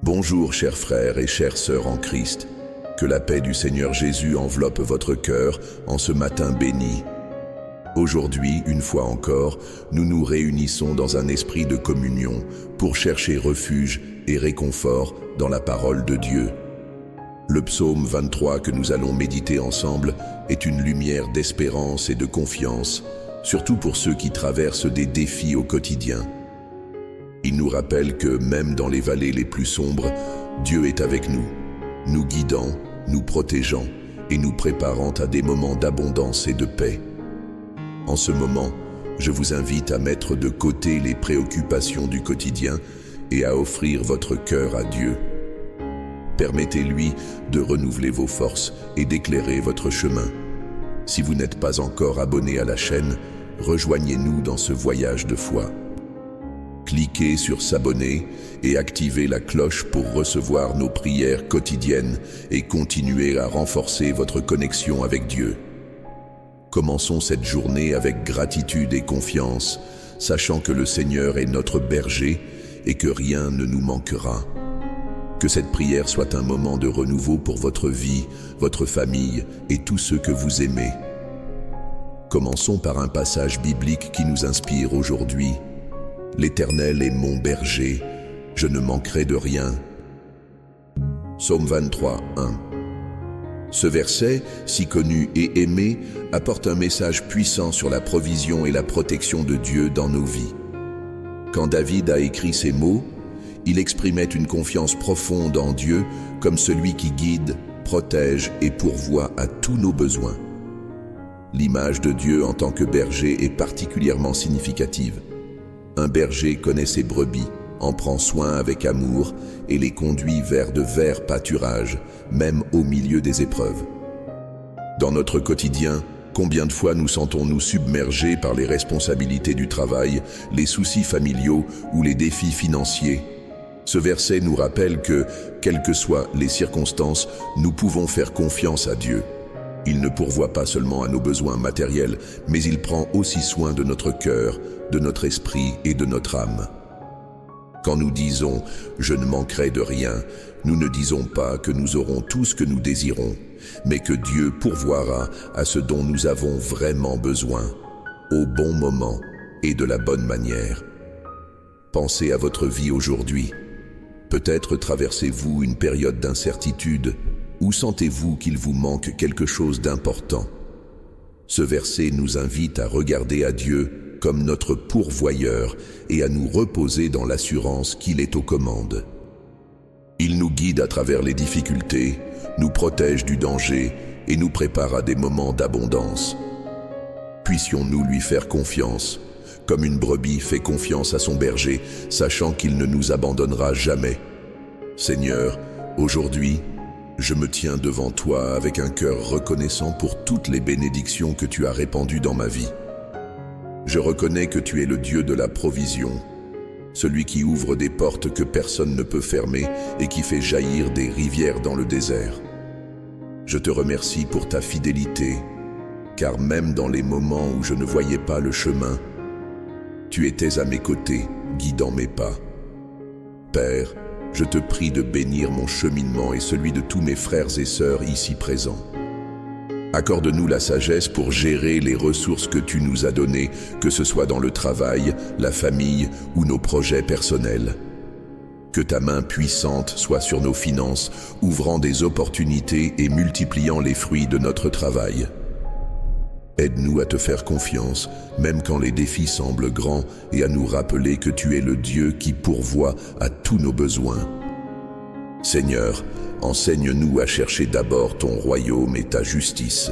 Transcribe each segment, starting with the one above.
Bonjour chers frères et chères sœurs en Christ, que la paix du Seigneur Jésus enveloppe votre cœur en ce matin béni. Aujourd'hui, une fois encore, nous nous réunissons dans un esprit de communion pour chercher refuge et réconfort dans la parole de Dieu. Le psaume 23 que nous allons méditer ensemble est une lumière d'espérance et de confiance, surtout pour ceux qui traversent des défis au quotidien. Il nous rappelle que même dans les vallées les plus sombres, Dieu est avec nous guidant, nous protégeant et nous préparant à des moments d'abondance et de paix. En ce moment, je vous invite à mettre de côté les préoccupations du quotidien et à offrir votre cœur à Dieu. Permettez-lui de renouveler vos forces et d'éclairer votre chemin. Si vous n'êtes pas encore abonné à la chaîne, rejoignez-nous dans ce voyage de foi. Cliquez sur s'abonner et activez la cloche pour recevoir nos prières quotidiennes et continuer à renforcer votre connexion avec Dieu. Commençons cette journée avec gratitude et confiance, sachant que le Seigneur est notre berger et que rien ne nous manquera. Que cette prière soit un moment de renouveau pour votre vie, votre famille et tous ceux que vous aimez. Commençons par un passage biblique qui nous inspire aujourd'hui. L'Éternel est mon berger, je ne manquerai de rien. Psaume 23, 1. Ce verset, si connu et aimé, apporte un message puissant sur la provision et la protection de Dieu dans nos vies. Quand David a écrit ces mots, il exprimait une confiance profonde en Dieu comme celui qui guide, protège et pourvoit à tous nos besoins. L'image de Dieu en tant que berger est particulièrement significative. Un berger connaît ses brebis, en prend soin avec amour et les conduit vers de verts pâturages, même au milieu des épreuves. Dans notre quotidien, combien de fois nous sentons-nous submergés par les responsabilités du travail, les soucis familiaux ou les défis financiers? Ce verset nous rappelle que, quelles que soient les circonstances, nous pouvons faire confiance à Dieu. Il ne pourvoit pas seulement à nos besoins matériels, mais il prend aussi soin de notre cœur, de notre esprit et de notre âme. Quand nous disons « je ne manquerai de rien », nous ne disons pas que nous aurons tout ce que nous désirons, mais que Dieu pourvoira à ce dont nous avons vraiment besoin, au bon moment et de la bonne manière. Pensez à votre vie aujourd'hui. Peut-être traversez-vous une période d'incertitude, ou sentez-vous qu'il vous manque quelque chose d'important? Ce verset nous invite à regarder à Dieu comme notre pourvoyeur et à nous reposer dans l'assurance qu'il est aux commandes. Il nous guide à travers les difficultés, nous protège du danger et nous prépare à des moments d'abondance. Puissions-nous lui faire confiance, comme une brebis fait confiance à son berger, sachant qu'il ne nous abandonnera jamais. Seigneur, aujourd'hui, je me tiens devant toi avec un cœur reconnaissant pour toutes les bénédictions que tu as répandues dans ma vie. Je reconnais que tu es le Dieu de la provision, celui qui ouvre des portes que personne ne peut fermer et qui fait jaillir des rivières dans le désert. Je te remercie pour ta fidélité, car même dans les moments où je ne voyais pas le chemin, tu étais à mes côtés, guidant mes pas. Père, je te prie de bénir mon cheminement et celui de tous mes frères et sœurs ici présents. Accorde-nous la sagesse pour gérer les ressources que tu nous as données, que ce soit dans le travail, la famille ou nos projets personnels. Que ta main puissante soit sur nos finances, ouvrant des opportunités et multipliant les fruits de notre travail. Aide-nous à te faire confiance, même quand les défis semblent grands, et à nous rappeler que tu es le Dieu qui pourvoit à tous nos besoins. Seigneur, enseigne-nous à chercher d'abord ton royaume et ta justice,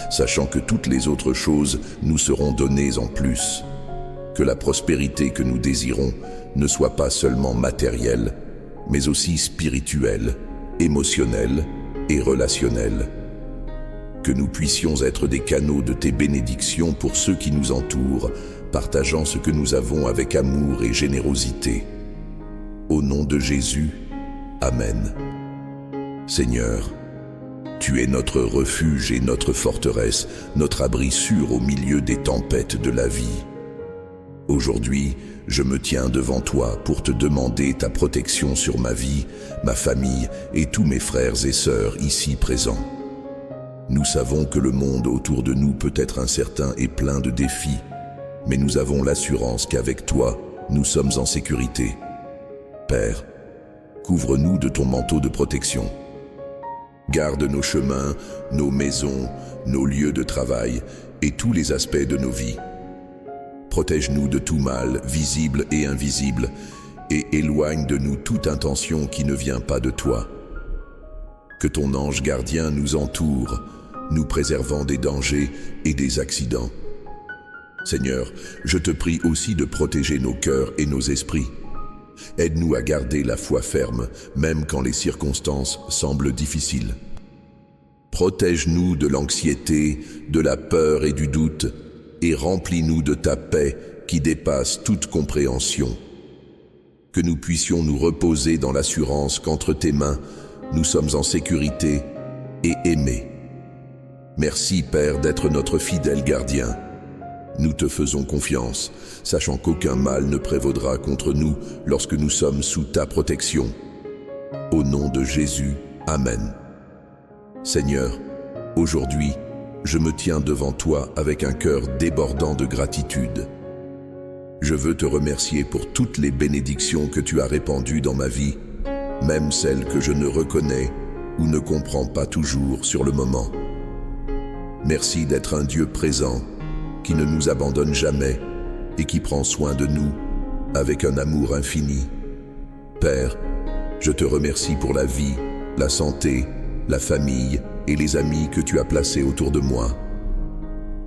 sachant que toutes les autres choses nous seront données en plus. Que la prospérité que nous désirons ne soit pas seulement matérielle, mais aussi spirituelle, émotionnelle et relationnelle. Que nous puissions être des canaux de tes bénédictions pour ceux qui nous entourent, partageant ce que nous avons avec amour et générosité. Au nom de Jésus, Amen. Seigneur, tu es notre refuge et notre forteresse, notre abri sûr au milieu des tempêtes de la vie. Aujourd'hui, je me tiens devant toi pour te demander ta protection sur ma vie, ma famille et tous mes frères et sœurs ici présents. Nous savons que le monde autour de nous peut être incertain et plein de défis, mais nous avons l'assurance qu'avec toi, nous sommes en sécurité. Père, couvre-nous de ton manteau de protection. Garde nos chemins, nos maisons, nos lieux de travail et tous les aspects de nos vies. Protège-nous de tout mal, visible et invisible, et éloigne de nous toute intention qui ne vient pas de toi. Que ton ange gardien nous entoure, nous préservant des dangers et des accidents. Seigneur, je te prie aussi de protéger nos cœurs et nos esprits. Aide-nous à garder la foi ferme, même quand les circonstances semblent difficiles. Protège-nous de l'anxiété, de la peur et du doute, et remplis-nous de ta paix qui dépasse toute compréhension. Que nous puissions nous reposer dans l'assurance qu'entre tes mains, nous sommes en sécurité et aimés. Merci, Père, d'être notre fidèle gardien. Nous te faisons confiance, sachant qu'aucun mal ne prévaudra contre nous lorsque nous sommes sous ta protection. Au nom de Jésus, Amen. Seigneur, aujourd'hui, je me tiens devant toi avec un cœur débordant de gratitude. Je veux te remercier pour toutes les bénédictions que tu as répandues dans ma vie, même celles que je ne reconnais ou ne comprends pas toujours sur le moment. Merci d'être un Dieu présent, qui ne nous abandonne jamais et qui prend soin de nous avec un amour infini. Père, je te remercie pour la vie, la santé, la famille et les amis que tu as placés autour de moi.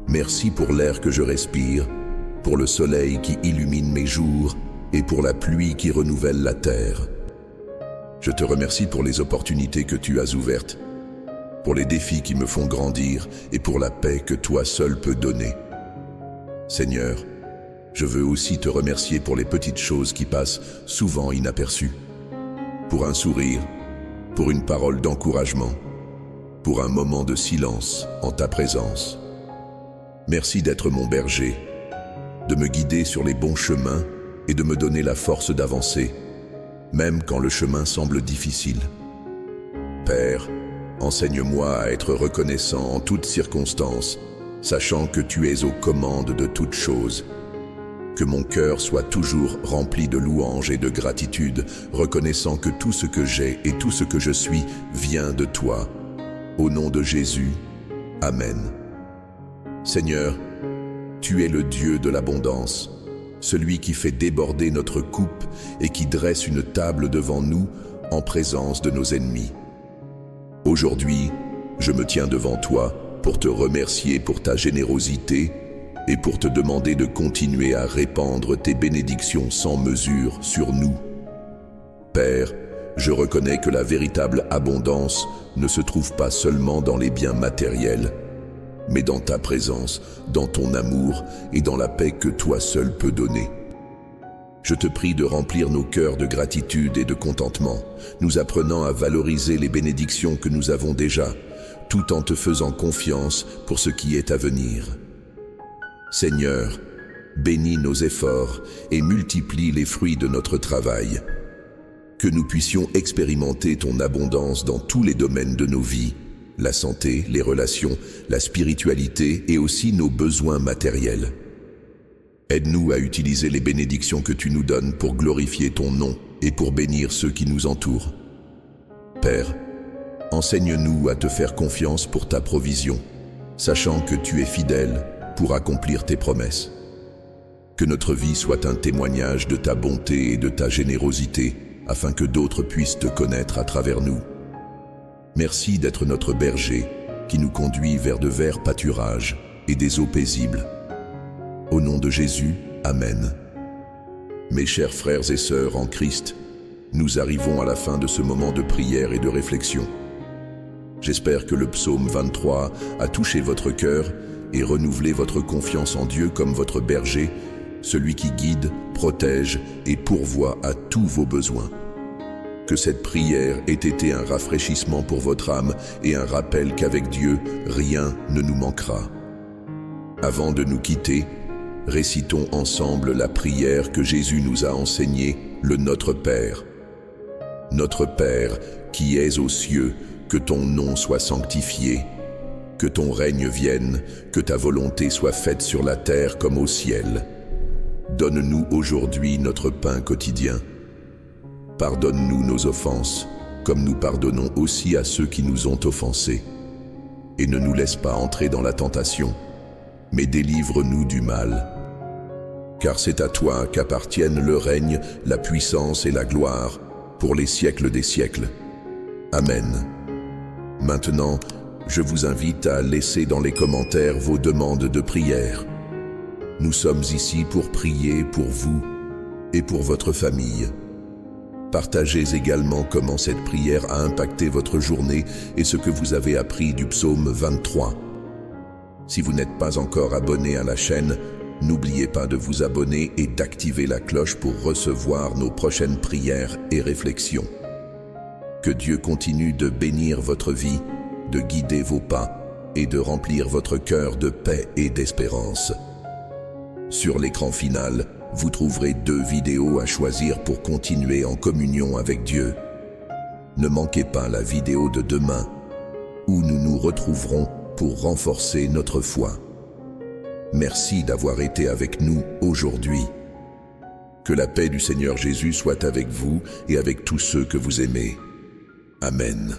Merci pour l'air que je respire, pour le soleil qui illumine mes jours et pour la pluie qui renouvelle la terre. Je te remercie pour les opportunités que tu as ouvertes, pour les défis qui me font grandir et pour la paix que toi seul peux donner. Seigneur, je veux aussi te remercier pour les petites choses qui passent souvent inaperçues. Pour un sourire, pour une parole d'encouragement, pour un moment de silence en ta présence. Merci d'être mon berger, de me guider sur les bons chemins et de me donner la force d'avancer, même quand le chemin semble difficile. Père, enseigne-moi à être reconnaissant en toutes circonstances, sachant que tu es aux commandes de toutes choses. Que mon cœur soit toujours rempli de louanges et de gratitude, reconnaissant que tout ce que j'ai et tout ce que je suis vient de toi. Au nom de Jésus, Amen. Seigneur, tu es le Dieu de l'abondance, celui qui fait déborder notre coupe et qui dresse une table devant nous en présence de nos ennemis. Aujourd'hui, je me tiens devant toi pour te remercier pour ta générosité et pour te demander de continuer à répandre tes bénédictions sans mesure sur nous. Père, je reconnais que la véritable abondance ne se trouve pas seulement dans les biens matériels, mais dans ta présence, dans ton amour et dans la paix que toi seul peux donner. Je te prie de remplir nos cœurs de gratitude et de contentement, nous apprenant à valoriser les bénédictions que nous avons déjà, tout en te faisant confiance pour ce qui est à venir. Seigneur, bénis nos efforts et multiplie les fruits de notre travail. Que nous puissions expérimenter ton abondance dans tous les domaines de nos vies, la santé, les relations, la spiritualité et aussi nos besoins matériels. Aide-nous à utiliser les bénédictions que tu nous donnes pour glorifier ton nom et pour bénir ceux qui nous entourent. Père, enseigne-nous à te faire confiance pour ta provision, sachant que tu es fidèle pour accomplir tes promesses. Que notre vie soit un témoignage de ta bonté et de ta générosité, afin que d'autres puissent te connaître à travers nous. Merci d'être notre berger, qui nous conduit vers de verts pâturages et des eaux paisibles. Au nom de Jésus, Amen. Mes chers frères et sœurs en Christ, nous arrivons à la fin de ce moment de prière et de réflexion. J'espère que le psaume 23 a touché votre cœur et renouvelé votre confiance en Dieu comme votre berger, celui qui guide, protège et pourvoit à tous vos besoins. Que cette prière ait été un rafraîchissement pour votre âme et un rappel qu'avec Dieu, rien ne nous manquera. Avant de nous quitter, récitons ensemble la prière que Jésus nous a enseignée, le Notre Père. Notre Père, qui es aux cieux, que ton nom soit sanctifié, que ton règne vienne, que ta volonté soit faite sur la terre comme au ciel. Donne-nous aujourd'hui notre pain quotidien. Pardonne-nous nos offenses, comme nous pardonnons aussi à ceux qui nous ont offensés. Et ne nous laisse pas entrer dans la tentation, mais délivre-nous du mal. Car c'est à toi qu'appartiennent le règne, la puissance et la gloire, pour les siècles des siècles. Amen. Maintenant, je vous invite à laisser dans les commentaires vos demandes de prière. Nous sommes ici pour prier pour vous et pour votre famille. Partagez également comment cette prière a impacté votre journée et ce que vous avez appris du psaume 23. Si vous n'êtes pas encore abonné à la chaîne, n'oubliez pas de vous abonner et d'activer la cloche pour recevoir nos prochaines prières et réflexions. Que Dieu continue de bénir votre vie, de guider vos pas et de remplir votre cœur de paix et d'espérance. Sur l'écran final, vous trouverez 2 vidéos à choisir pour continuer en communion avec Dieu. Ne manquez pas la vidéo de demain, où nous nous retrouverons pour renforcer notre foi. Merci d'avoir été avec nous aujourd'hui. Que la paix du Seigneur Jésus soit avec vous et avec tous ceux que vous aimez. Amen.